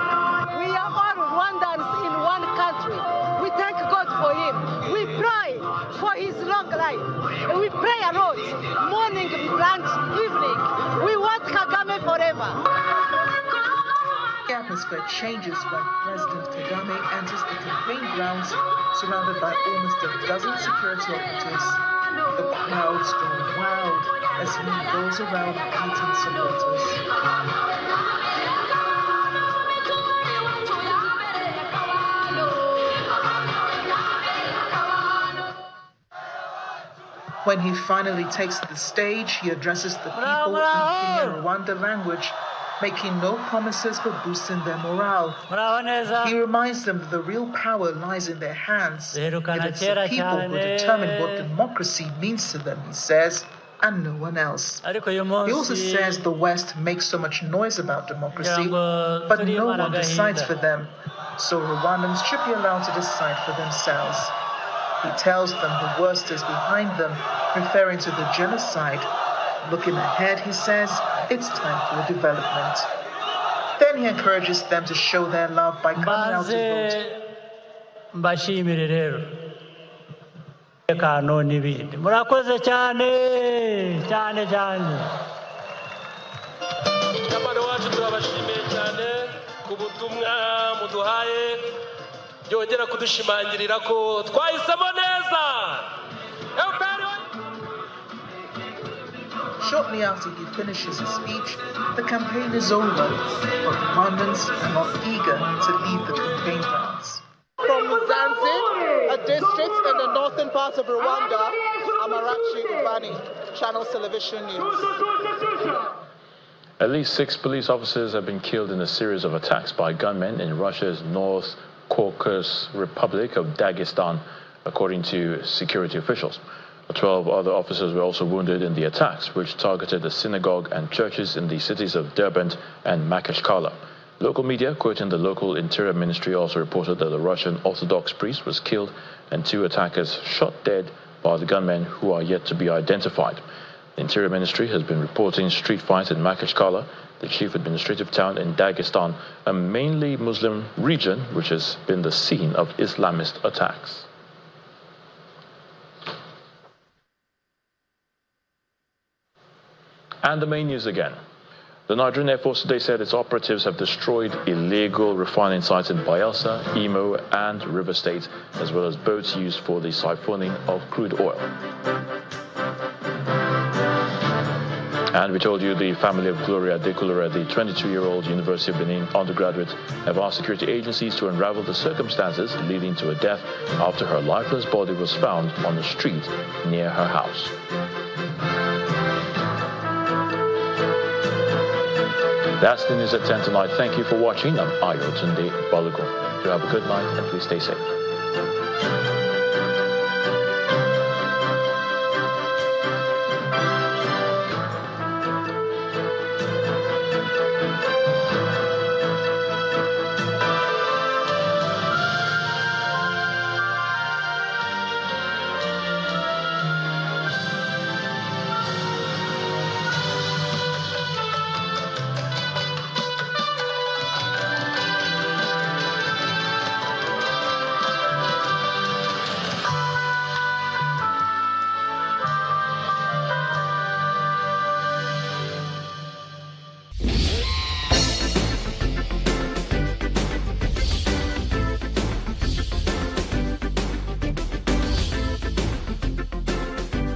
We are all Rwandans in one country. We thank God for him. We pray for his long life. And we pray a lot, morning, lunch, evening. We want Kagame forever. The atmosphere changes when President Kagame enters the campaign grounds, surrounded by almost a dozen security operatives. The crowds go wild as he goes around greeting supporters. When he finally takes the stage, he addresses the people in Kenya Rwanda language, making no promises but boosting their morale. He reminds them that the real power lies in their hands. It is the people who determine what democracy means to them, he says, and no one else. He also says the West makes so much noise about democracy, but no one decides for them. So Rwandans should be allowed to decide for themselves. He tells them the worst is behind them, referring to the genocide. Looking ahead, he says, it's time for development. Then he encourages them to show their love by coming out to vote. Murakoze cyane cyane cyane. Nyamara wacu turabashimiye cyane ku butumwa muduhaye byongera kudushimangirira ko twahisemo neza. Shortly after he finishes his speech, the campaign is over, but Rwandans are not eager to leave the campaign grounds. From Zanzi, a district in the northern part of Rwanda, Amarachi Ubani, Channels Television News. At least 6 police officers have been killed in a series of attacks by gunmen in Russia's North Caucasus Republic of Dagestan, according to security officials. 12 other officers were also wounded in the attacks, which targeted a synagogue and churches in the cities of Derbent and Makashkala. Local media, quoting the local interior ministry, also reported that a Russian Orthodox priest was killed and 2 attackers shot dead by the gunmen, who are yet to be identified. The interior ministry has been reporting street fights in Makashkala, the chief administrative town in Dagestan, a mainly Muslim region which has been the scene of Islamist attacks. And the main news again. The Nigerian Air Force today said its operatives have destroyed illegal refining sites in Bayelsa, Imo, and River State, as well as boats used for the siphoning of crude oil. And we told you the family of Gloria Dekulere, the 22-year-old University of Benin undergraduate, have asked security agencies to unravel the circumstances leading to her death after her lifeless body was found on the street near her house. That's the news at 10 tonight. Thank you for watching. I'm Ayo Tunde Balogun. You have a good night and please stay safe.